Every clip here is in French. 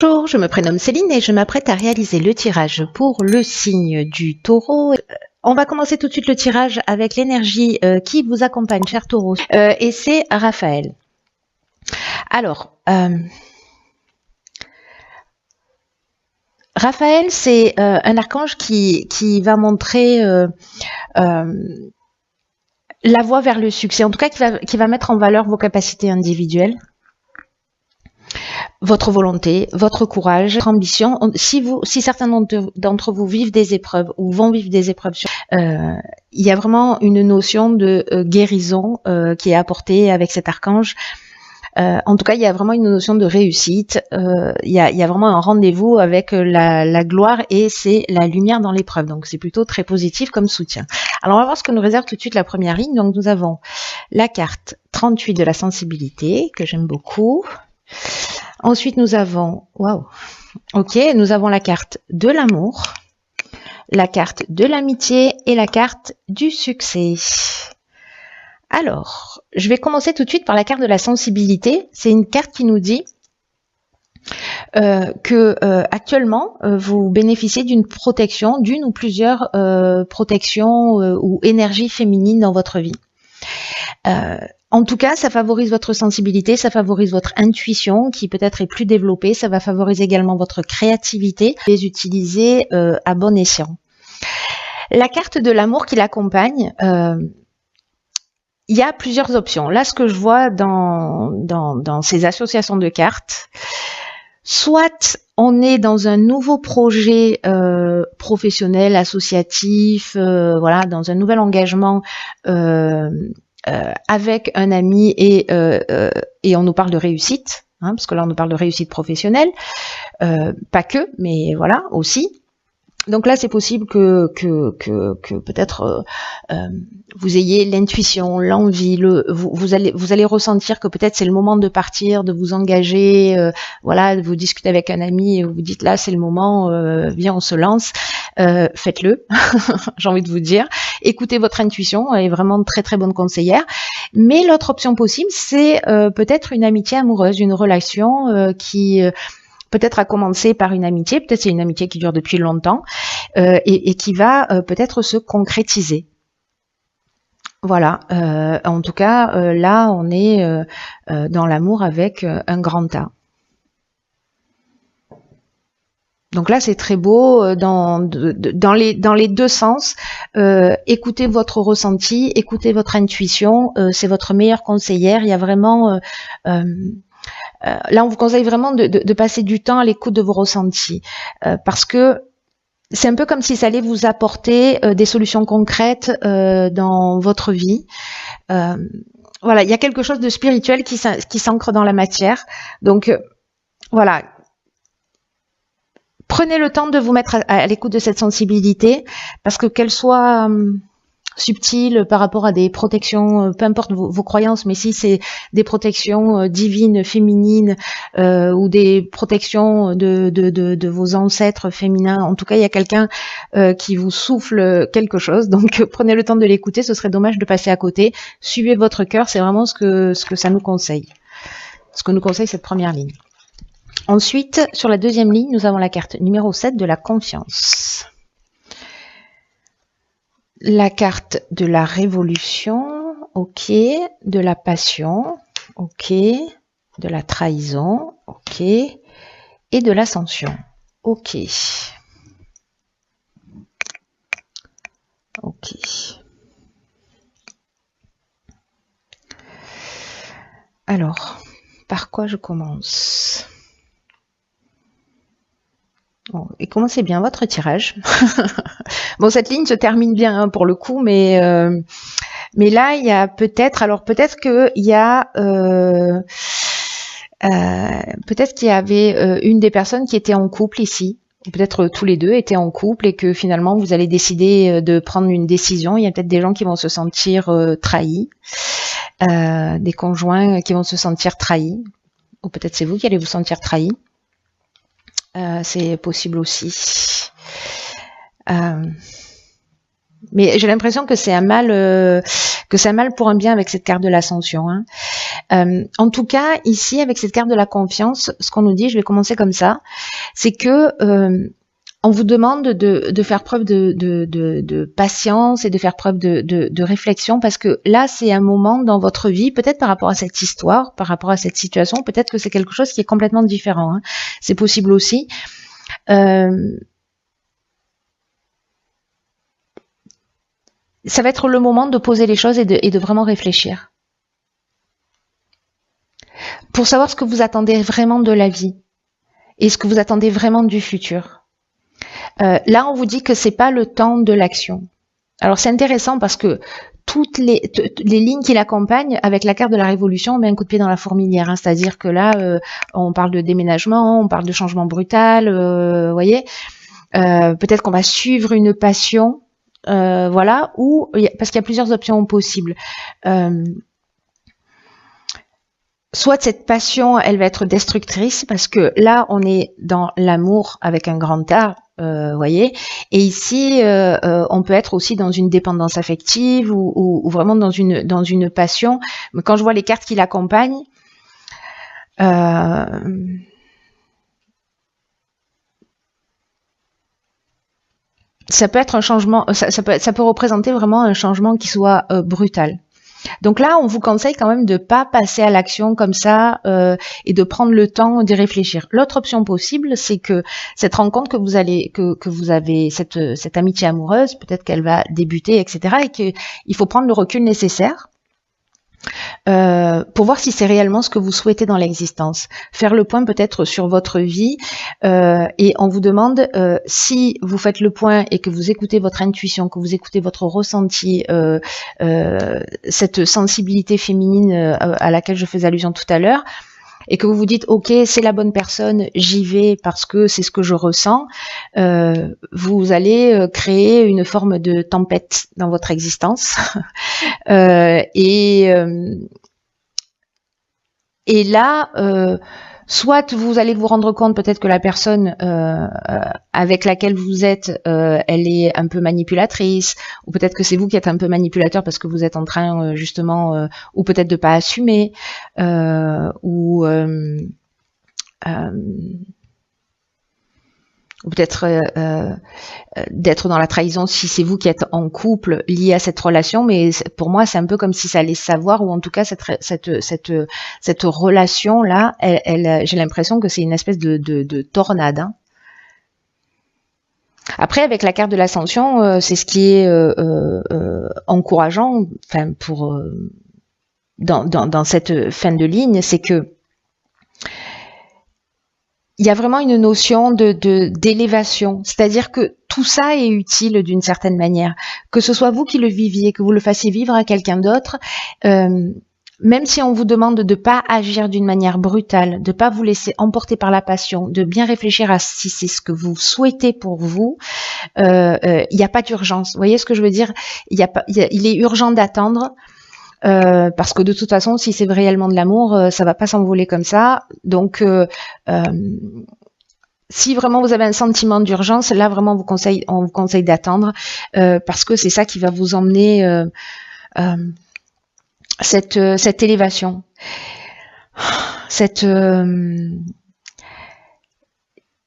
Bonjour, je me prénomme Céline et je m'apprête à réaliser le tirage pour le signe du taureau. On va commencer tout de suite le tirage avec l'énergie qui vous accompagne, cher taureau, et c'est Raphaël. Alors, Raphaël, c'est un archange qui va montrer la voie vers le succès, en tout cas qui va mettre en valeur vos capacités individuelles, votre volonté, votre courage, votre ambition. Si certains d'entre vous vivent des épreuves ou vont vivre des épreuves, il y a vraiment une notion de guérison qui est apportée avec cet archange. En tout cas, il y a vraiment une notion de réussite. Il y a vraiment un rendez-vous avec la gloire et c'est la lumière dans l'épreuve. Donc, c'est plutôt très positif comme soutien. Alors, on va voir ce que nous réserve tout de suite la première ligne. Donc, nous avons la carte 38 de la sensibilité, que j'aime beaucoup. Ensuite, nous avons, nous avons la carte de l'amour, la carte de l'amitié et la carte du succès. Alors, je vais commencer tout de suite par la carte de la sensibilité. C'est une carte qui nous dit que actuellement, vous bénéficiez d'une protection, d'une ou plusieurs protections ou énergies féminines dans votre vie. En tout cas, ça favorise votre sensibilité, ça favorise votre intuition qui peut-être est plus développée, ça va favoriser également votre créativité, les utiliser à bon escient. La carte de l'amour qui l'accompagne, il y a plusieurs options. Là, ce que je vois dans ces associations de cartes, soit on est dans un nouveau projet professionnel, associatif, voilà, dans un nouvel engagement avec un ami et on nous parle de réussite, hein, parce que là on nous parle de réussite professionnelle, pas que, mais voilà aussi. Donc là, c'est possible que peut-être vous ayez l'intuition, l'envie, vous allez ressentir que peut-être c'est le moment de partir, de vous engager, voilà, vous discutez avec un ami et vous dites là c'est le moment, viens on se lance, faites-le, j'ai envie de vous dire. Écoutez votre intuition, elle est vraiment très très bonne conseillère. Mais l'autre option possible, c'est peut-être une amitié amoureuse, une relation qui peut-être a commencé par une amitié, peut-être c'est une amitié qui dure depuis longtemps et qui va peut-être se concrétiser. Voilà, en tout cas, là, on est dans l'amour avec un grand A. Donc là, c'est très beau dans les deux sens. Écoutez votre ressenti, écoutez votre intuition, c'est votre meilleure conseillère. Il y a vraiment... là, on vous conseille vraiment de passer du temps à l'écoute de vos ressentis parce que c'est un peu comme si ça allait vous apporter des solutions concrètes dans votre vie. Voilà, il y a quelque chose de spirituel qui s'ancre dans la matière. Donc, voilà. Prenez le temps de vous mettre à l'écoute de cette sensibilité parce que qu'elle soit subtile par rapport à des protections, peu importe vos croyances, mais si c'est des protections divines, féminines, ou des protections de vos ancêtres féminins, en tout cas il y a quelqu'un qui vous souffle quelque chose, donc prenez le temps de l'écouter, ce serait dommage de passer à côté. Suivez votre cœur, c'est vraiment ce que ça nous conseille, ce que nous conseille cette première ligne. Ensuite, sur la deuxième ligne, nous avons la carte numéro 7 de la confiance. La carte de la révolution, ok, de la passion, ok, de la trahison, ok, et de l'ascension, ok. Ok. Alors, par quoi je commence ? Bon, et commencez bien votre tirage. Bon, cette ligne se termine bien hein, pour le coup, mais là il y a peut-être qu'il y a peut-être qu'il y avait une des personnes qui était en couple ici, ou peut-être tous les deux étaient en couple et que finalement vous allez décider de prendre une décision. Il y a peut-être des gens qui vont se sentir trahis, des conjoints qui vont se sentir trahis, ou peut-être c'est vous qui allez vous sentir trahis. C'est possible aussi. Mais j'ai l'impression que c'est un mal, pour un bien avec cette carte de l'ascension. Hein. En tout cas, ici, avec cette carte de la confiance, ce qu'on nous dit, je vais commencer comme ça, c'est que on vous demande de faire preuve de patience et de faire preuve de réflexion, parce que là, c'est un moment dans votre vie, peut-être par rapport à cette histoire, par rapport à cette situation, peut-être que c'est quelque chose qui est complètement différent. Hein. C'est possible aussi. Ça va être le moment de poser les choses et de vraiment réfléchir. Pour savoir ce que vous attendez vraiment de la vie et ce que vous attendez vraiment du futur. Là, on vous dit que c'est pas le temps de l'action. Alors, c'est intéressant parce que toutes les lignes qui l'accompagnent, avec la carte de la révolution, on met un coup de pied dans la fourmilière. Hein, c'est-à-dire que là, on parle de déménagement, on parle de changement brutal, voyez. Peut-être qu'on va suivre une passion. Voilà, ou parce qu'il y a plusieurs options possibles. Soit cette passion, elle va être destructrice, parce que là, on est dans l'amour avec un grand A, voyez. Et ici, on peut être aussi dans une dépendance affective ou vraiment dans une passion. Mais quand je vois les cartes qui l'accompagnent, ça peut être un changement, ça peut représenter vraiment un changement qui soit brutal. Donc là, on vous conseille quand même de pas passer à l'action comme ça et de prendre le temps d'y réfléchir. L'autre option possible, c'est que cette rencontre que vous avez, cette amitié amoureuse, peut-être qu'elle va débuter, etc. et qu'il faut prendre le recul nécessaire pour voir si c'est réellement ce que vous souhaitez dans l'existence. Faire le point peut-être sur votre vie et on vous demande si vous faites le point et que vous écoutez votre intuition, que vous écoutez votre ressenti, cette sensibilité féminine à laquelle je faisais allusion tout à l'heure, et que vous vous dites ok, c'est la bonne personne, j'y vais parce que c'est ce que je ressens, vous allez créer une forme de tempête dans votre existence et là soit vous allez vous rendre compte peut-être que la personne avec laquelle vous êtes, elle est un peu manipulatrice, ou peut-être que c'est vous qui êtes un peu manipulateur parce que vous êtes en train justement, ou peut-être de pas assumer, ou peut-être d'être dans la trahison si c'est vous qui êtes en couple lié à cette relation, mais pour moi c'est un peu comme si ça allait savoir, ou en tout cas cette relation là, j'ai l'impression que c'est une espèce de tornade. Hein. Après, avec la carte de l'ascension, c'est ce qui est encourageant, enfin pour dans cette fin de ligne, c'est que il y a vraiment une notion d'élévation, c'est-à-dire que tout ça est utile d'une certaine manière, que ce soit vous qui le viviez, que vous le fassiez vivre à quelqu'un d'autre, même si on vous demande de pas agir d'une manière brutale, de pas vous laisser emporter par la passion, de bien réfléchir à si c'est ce que vous souhaitez pour vous, il n'y a pas d'urgence. Vous voyez ce que je veux dire ? Il est urgent d'attendre. Parce que de toute façon, si c'est réellement de l'amour, ça va pas s'envoler comme ça. Donc, si vraiment vous avez un sentiment d'urgence, là vraiment on vous conseille d'attendre parce que c'est ça qui va vous emmener cette élévation,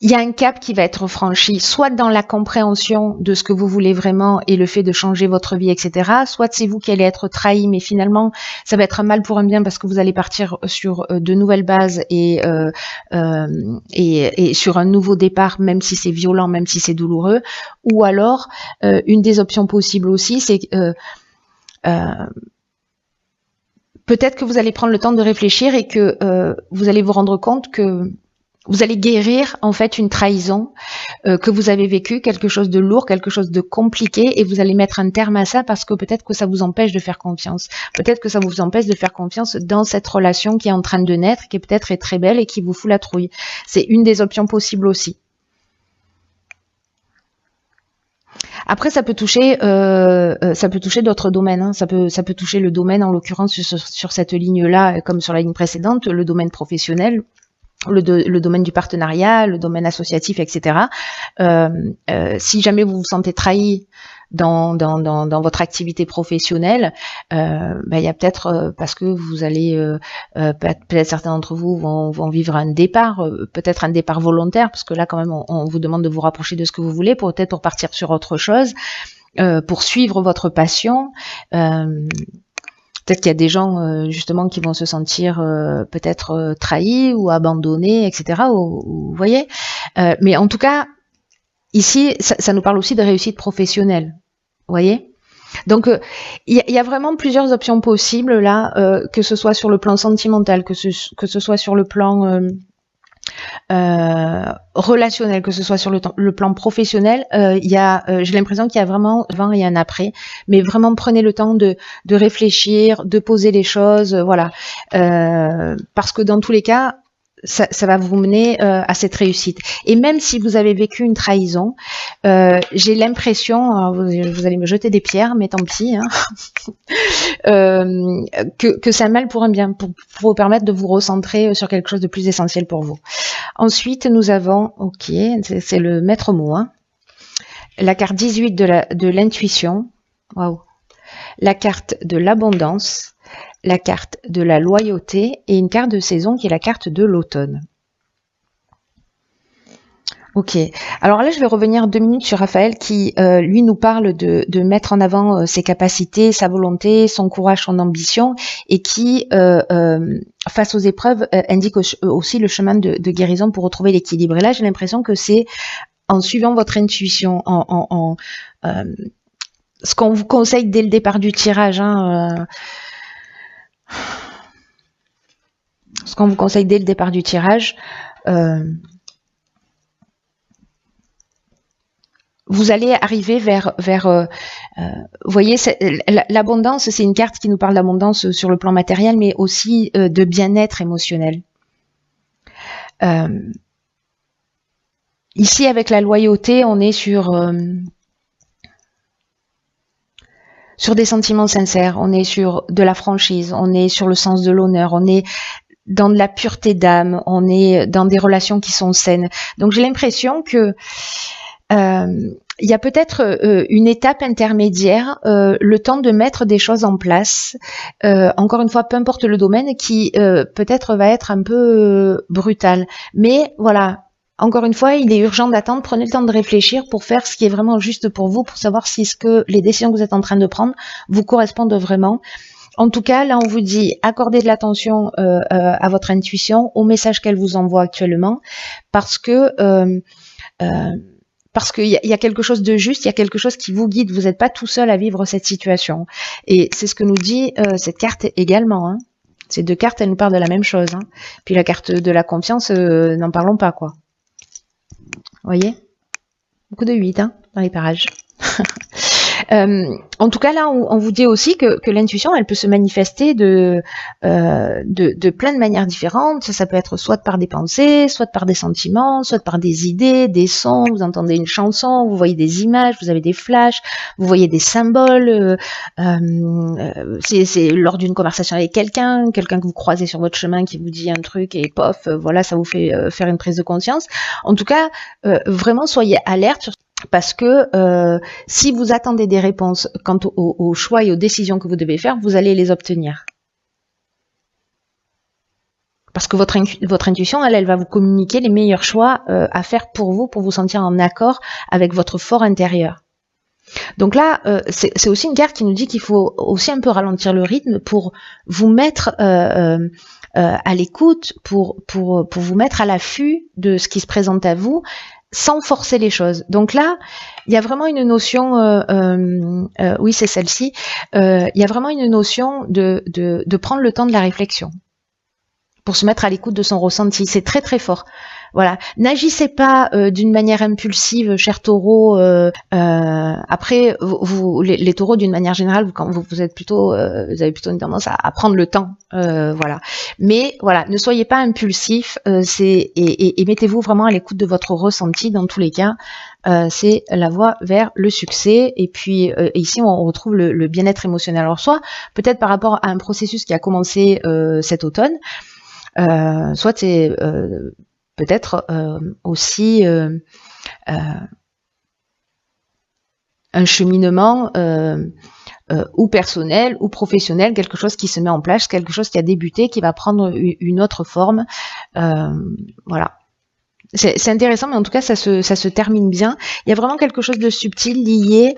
il y a un cap qui va être franchi, soit dans la compréhension de ce que vous voulez vraiment et le fait de changer votre vie, etc. Soit c'est vous qui allez être trahi, mais finalement, ça va être un mal pour un bien parce que vous allez partir sur de nouvelles bases et sur un nouveau départ, même si c'est violent, même si c'est douloureux. Ou alors, une des options possibles aussi, c'est peut-être que vous allez prendre le temps de réfléchir et que vous allez vous rendre compte que vous allez guérir en fait une trahison que vous avez vécue, quelque chose de lourd, quelque chose de compliqué, et vous allez mettre un terme à ça parce que peut-être que ça vous empêche de faire confiance. Peut-être que ça vous empêche de faire confiance dans cette relation qui est en train de naître, qui peut-être est très belle et qui vous fout la trouille. C'est une des options possibles aussi. Après, ça peut toucher d'autres domaines. Hein. Ça peut toucher le domaine, en l'occurrence sur cette ligne-là, comme sur la ligne précédente, le domaine professionnel. le domaine du partenariat, le domaine associatif, etc. Si jamais vous vous sentez trahi dans votre activité professionnelle, il y a peut-être parce que vous allez peut-être certains d'entre vous vont vivre un départ, peut-être un départ volontaire, parce que là quand même on vous demande de vous rapprocher de ce que vous voulez, peut-être pour partir sur autre chose, pour suivre votre passion. Peut-être qu'il y a des gens justement qui vont se sentir peut-être trahis ou abandonnés, etc. Vous voyez, mais en tout cas ici ça nous parle aussi de réussite professionnelle. Vous voyez, donc il y a vraiment plusieurs options possibles là, que ce soit sur le plan sentimental, que ce soit sur le plan relationnel, que ce soit sur le plan professionnel. J'ai l'impression qu'il y a vraiment un avant et un après, mais vraiment prenez le temps de réfléchir, de poser les choses, voilà, parce que dans tous les cas ça va vous mener à cette réussite. Et même si vous avez vécu une trahison, j'ai l'impression, vous allez me jeter des pierres, mais tant pis, hein, que c'est un mal pour un bien, pour vous permettre de vous recentrer sur quelque chose de plus essentiel pour vous. Ensuite, nous avons, ok, c'est le maître mot, hein, la carte 18 de l'intuition, waouh, la carte de l'abondance, la carte de la loyauté et une carte de saison qui est la carte de l'automne. Ok, alors là je vais revenir 2 minutes sur Raphaël qui lui nous parle de mettre en avant ses capacités, sa volonté, son courage, son ambition, et qui face aux épreuves indique aussi le chemin de guérison pour retrouver l'équilibre. Et là j'ai l'impression que c'est en suivant votre intuition, ce qu'on vous conseille dès le départ du tirage, hein, ce qu'on vous conseille dès le départ du tirage, vous allez arriver vers vous voyez, l'abondance, c'est une carte qui nous parle d'abondance sur le plan matériel, mais aussi de bien-être émotionnel. Ici, avec la loyauté, on est sur des sentiments sincères, on est sur de la franchise, on est sur le sens de l'honneur, on est dans de la pureté d'âme, on est dans des relations qui sont saines. Donc j'ai l'impression que il y a peut-être une étape intermédiaire, le temps de mettre des choses en place, encore une fois, peu importe le domaine, qui peut-être va être un peu brutal. Mais voilà, encore une fois, il est urgent d'attendre, prenez le temps de réfléchir pour faire ce qui est vraiment juste pour vous, pour savoir si les décisions que vous êtes en train de prendre vous correspondent vraiment. En tout cas, là, on vous dit, accordez de l'attention à votre intuition, au message qu'elle vous envoie actuellement, parce que qu'il y a quelque chose de juste, il y a quelque chose qui vous guide, vous n'êtes pas tout seul à vivre cette situation. Et c'est ce que nous dit cette carte également, hein. Ces 2 cartes, elles nous parlent de la même chose, hein. Puis la carte de la confiance, n'en parlons pas, quoi. Vous voyez, beaucoup de 8 hein, dans les parages. En tout cas, là, on vous dit aussi que l'intuition, elle peut se manifester de plein de manières différentes. Ça peut être soit par des pensées, soit par des sentiments, soit par des idées, des sons. Vous entendez une chanson, vous voyez des images, vous avez des flashs, vous voyez des symboles. C'est lors d'une conversation avec quelqu'un que vous croisez sur votre chemin qui vous dit un truc et pof, voilà, ça vous fait faire une prise de conscience. En tout cas, vraiment, soyez alerte sur parce que si vous attendez des réponses quant aux choix et aux décisions que vous devez faire, vous allez les obtenir. Parce que votre intuition, elle va vous communiquer les meilleurs choix à faire pour vous sentir en accord avec votre fort intérieur. Donc là, c'est aussi une carte qui nous dit qu'il faut aussi un peu ralentir le rythme pour vous mettre à l'écoute, pour vous mettre à l'affût de ce qui se présente à vous, sans forcer les choses. Donc là, il y a vraiment une notion, oui c'est celle-ci, il y a vraiment une notion de prendre le temps de la réflexion pour se mettre à l'écoute de son ressenti. C'est très très fort. Voilà, n'agissez pas d'une manière impulsive, cher taureau. Après, les taureaux, d'une manière générale, quand vous êtes plutôt, vous avez plutôt une tendance à prendre le temps, voilà. Mais voilà, ne soyez pas impulsif, et mettez-vous vraiment à l'écoute de votre ressenti. Dans tous les cas, c'est la voie vers le succès. Et puis ici, on retrouve le bien-être émotionnel. Alors soit peut-être par rapport à un processus qui a commencé cet automne. Soit c'est peut-être aussi un cheminement ou personnel ou professionnel, quelque chose qui se met en place, quelque chose qui a débuté, qui va prendre une autre forme. Voilà. C'est intéressant, mais en tout cas, ça se termine bien. Il y a vraiment quelque chose de subtil lié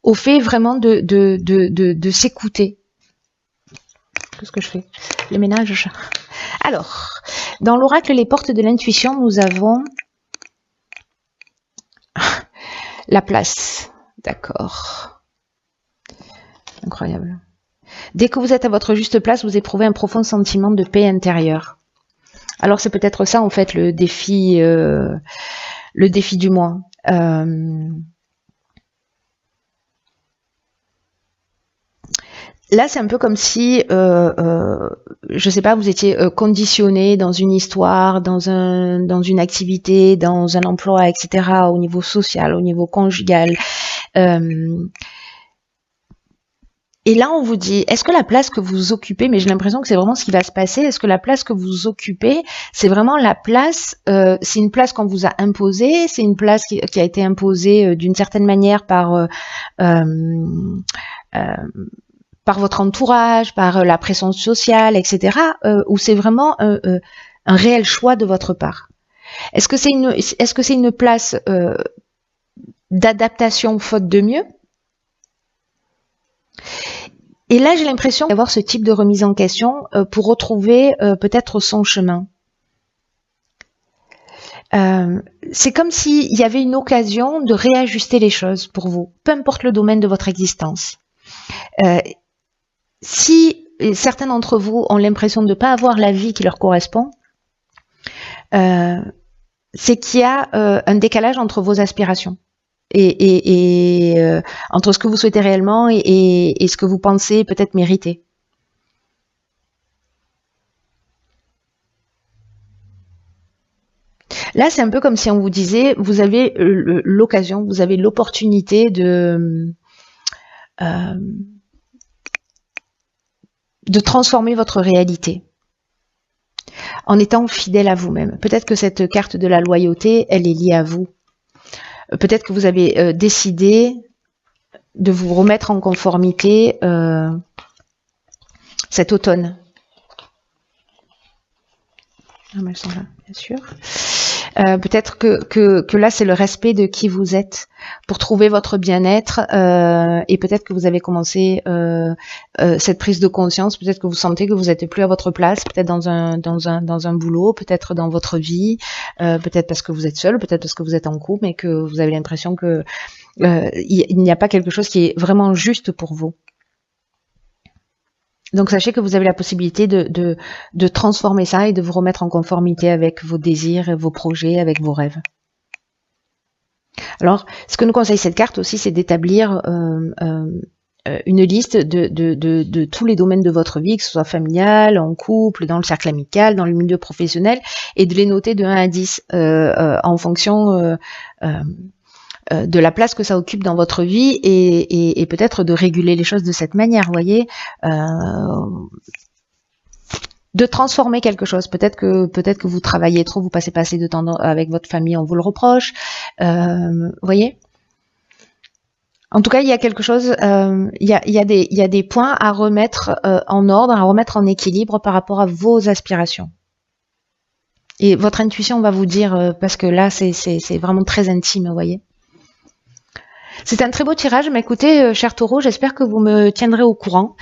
au fait vraiment de s'écouter. Qu'est-ce que je fais? Les ménages. Alors, dans l'oracle Les Portes de l'intuition, nous avons la place. D'accord. Incroyable. Dès que vous êtes à votre juste place, vous éprouvez un profond sentiment de paix intérieure. Alors c'est peut-être ça en fait le défi du mois. Là, c'est un peu comme si, je sais pas, vous étiez conditionné dans une histoire, dans une activité, dans un emploi, etc., au niveau social, au niveau conjugal. Et là, on vous dit, est-ce que la place que vous occupez, mais j'ai l'impression que c'est vraiment ce qui va se passer, est-ce que la place que vous occupez, c'est vraiment la place, c'est une place qu'on vous a imposée, c'est une place qui a été imposée d'une certaine manière par votre entourage, par la pression sociale, etc., ou c'est vraiment un réel choix de votre part? Est-ce que c'est une place d'adaptation faute de mieux? Et là, j'ai l'impression d'avoir ce type de remise en question pour retrouver peut-être son chemin. C'est comme s'il y avait une occasion de réajuster les choses pour vous, peu importe le domaine de votre existence. Si certains d'entre vous ont l'impression de ne pas avoir la vie qui leur correspond, c'est qu'il y a un décalage entre vos aspirations et entre ce que vous souhaitez réellement et ce que vous pensez peut-être mériter. Là, c'est un peu comme si on vous disait, vous avez l'occasion, vous avez l'opportunité de transformer votre réalité en étant fidèle à vous-même. Peut-être que cette carte de la loyauté, elle est liée à vous. Peut-être que vous avez décidé de vous remettre en conformité cet automne. Ah, mais elles sont là, bien sûr. Peut-être que là, c'est le respect de qui vous êtes pour trouver votre bien-être et peut-être que vous avez commencé cette prise de conscience, peut-être que vous sentez que vous n'êtes plus à votre place, peut-être dans un boulot, peut-être dans votre vie, peut-être parce que vous êtes seul, peut-être parce que vous êtes en couple et que vous avez l'impression que il n'y a pas quelque chose qui est vraiment juste pour vous. Donc sachez que vous avez la possibilité de transformer ça et de vous remettre en conformité avec vos désirs, vos projets, avec vos rêves. Alors, ce que nous conseille cette carte aussi, c'est d'établir une liste de tous les domaines de votre vie, que ce soit familial, en couple, dans le cercle amical, dans le milieu professionnel, et de les noter de 1 à 10 en fonction de la place que ça occupe dans votre vie et peut-être de réguler les choses de cette manière, vous voyez, de transformer quelque chose. Peut-être que vous travaillez trop, vous passez pas assez de temps avec votre famille, on vous le reproche, vous voyez. En tout cas, il y a quelque chose, il y a des points à remettre en ordre, à remettre en équilibre par rapport à vos aspirations. Et votre intuition va vous dire, parce que là, c'est vraiment très intime, vous voyez. C'est un très beau tirage, mais écoutez, cher taureau, j'espère que vous me tiendrez au courant.